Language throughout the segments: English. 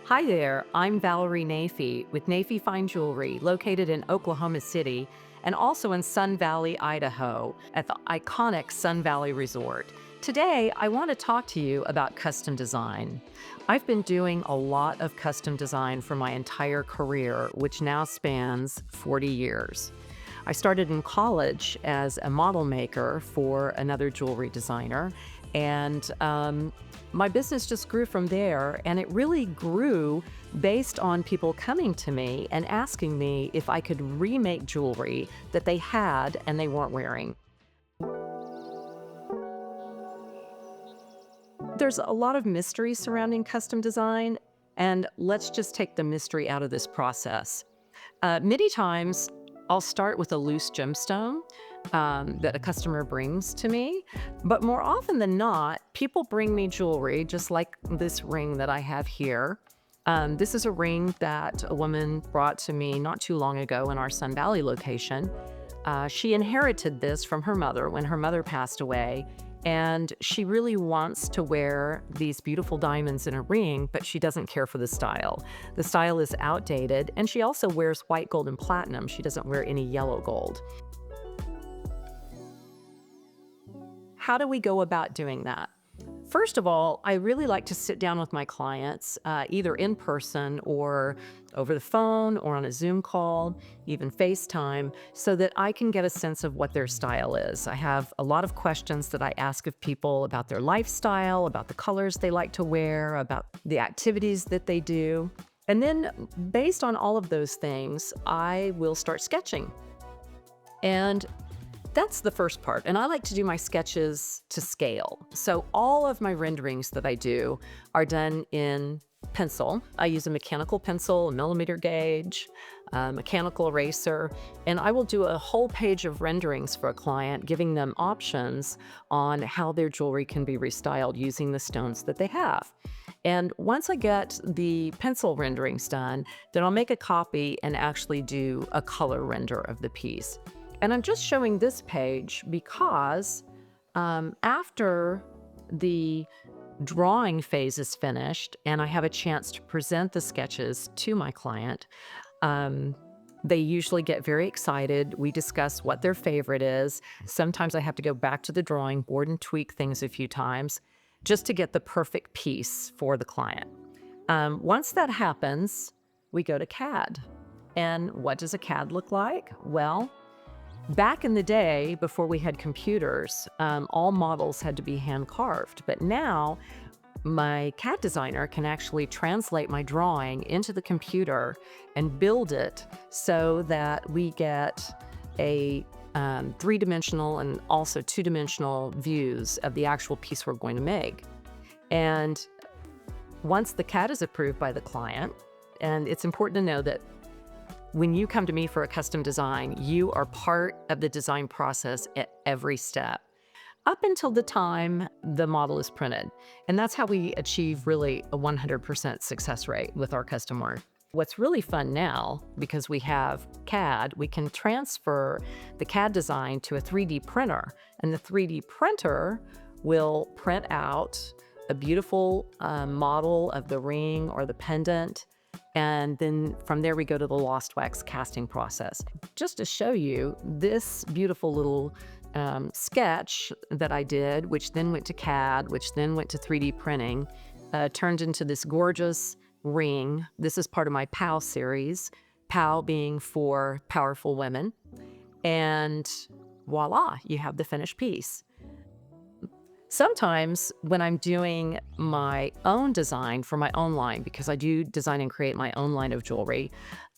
Hi there, I'm Valerie Naifeh with Naifeh Fine Jewelry, located in Oklahoma City and also in Sun Valley, Idaho, at the iconic Sun Valley Resort. Today, I want to talk to you about custom design. I've been doing a lot of custom design for my entire career, which now spans 40 years. I started in college as a model maker for another jewelry designer, and my business just grew from there. And it really grew based on people coming to me and asking me if I could remake jewelry that they had and they weren't wearing. There's a lot of mystery surrounding custom design, and let's just take the mystery out of this process. Many times, I'll start with a loose gemstone that a customer brings to me, but more often than not, people bring me jewelry just like this ring that I have here. This is a ring that a woman brought to me not too long ago in our Sun Valley location. She inherited this from her mother when her mother passed away, and she really wants to wear these beautiful diamonds in a ring, but she doesn't care for the style. The style is outdated, and she also wears white gold and platinum. She doesn't wear any yellow gold. How do we go about doing that? First of all, I really like to sit down with my clients, either in person or over the phone or on a Zoom call, even FaceTime, so that I can get a sense of what their style is. I have a lot of questions that I ask of people about their lifestyle, about the colors they like to wear, about the activities that they do. And then based on all of those things, I will start sketching. And that's the first part, and I like to do my sketches to scale. So all of my renderings that I do are done in pencil. I use a mechanical pencil, a millimeter gauge, a mechanical eraser, and I will do a whole page of renderings for a client, giving them options on how their jewelry can be restyled using the stones that they have. And once I get the pencil renderings done, then I'll make a copy and actually do a color render of the piece. And I'm just showing this page because after the drawing phase is finished and I have a chance to present the sketches to my client, they usually get very excited. We discuss what their favorite is. Sometimes I have to go back to the drawing board and tweak things a few times just to get the perfect piece for the client. Once that happens, we go to CAD. And what does a CAD look like? Well, back in the day, before we had computers, all models had to be hand carved. But now, my CAD designer can actually translate my drawing into the computer and build it so that we get a three-dimensional and also two-dimensional views of the actual piece we're going to make. And once the CAD is approved by the client, and it's important to know that when you come to me for a custom design, you are part of the design process at every step, up until the time the model is printed. And that's how we achieve really a 100% success rate with our custom work. What's really fun now, because we have CAD, we can transfer the CAD design to a 3D printer, and the 3D printer will print out a beautiful model of the ring or the pendant. And then from there, we go to the lost wax casting process. Just to show you this beautiful little sketch that I did, which then went to CAD, which then went to 3D printing, turned into this gorgeous ring. This is part of my POW series, POW being for powerful women. And voila, you have the finished piece. Sometimes when I'm doing my own design for my own line, because I do design and create my own line of jewelry,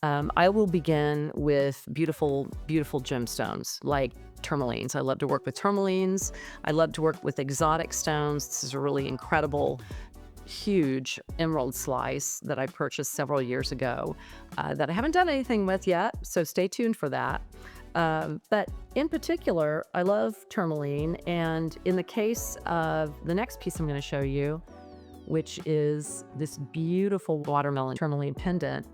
I will begin with beautiful, beautiful gemstones like tourmalines. I love to work with tourmalines. I love to work with exotic stones. This is a really incredible, huge emerald slice that I purchased several years ago that I haven't done anything with yet, so stay tuned for that. But in particular, I love tourmaline, and in the case of the next piece I'm going to show you, which is this beautiful watermelon tourmaline pendant,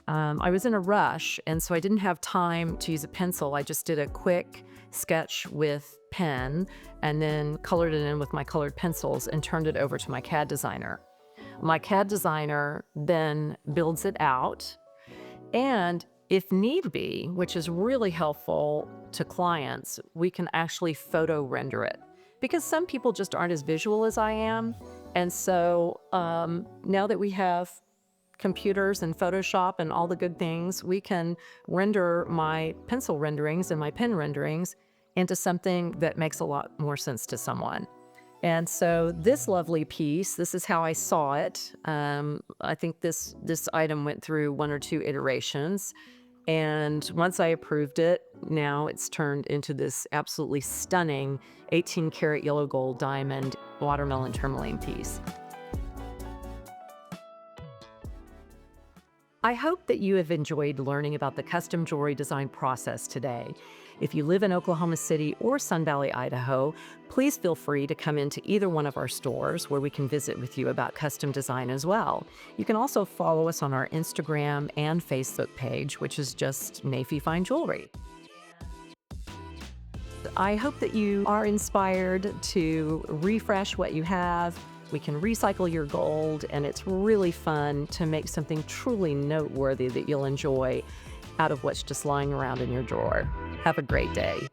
I was in a rush, and so I didn't have time to use a pencil. I just did a quick sketch with pen and then colored it in with my colored pencils and turned it over to my CAD designer. My CAD designer then builds it out, and if need be, which is really helpful to clients, we can actually photo render it because some people just aren't as visual as I am. And so now that we have computers and Photoshop and all the good things, we can render my pencil renderings and my pen renderings into something that makes a lot more sense to someone. And so this lovely piece, this is how I saw it. I think this item went through 1 or 2 iterations. And once I approved it, now it's turned into this absolutely stunning 18 karat yellow gold diamond watermelon tourmaline piece. I hope that you have enjoyed learning about the custom jewelry design process today. If you live in Oklahoma City or Sun Valley, Idaho, please feel free to come into either one of our stores where we can visit with you about custom design as well. You can also follow us on our Instagram and Facebook page, which is just Naifeh Fine Jewelry. I hope that you are inspired to refresh what you have. We can recycle your gold, and it's really fun to make something truly noteworthy that you'll enjoy out of what's just lying around in your drawer. Have a great day.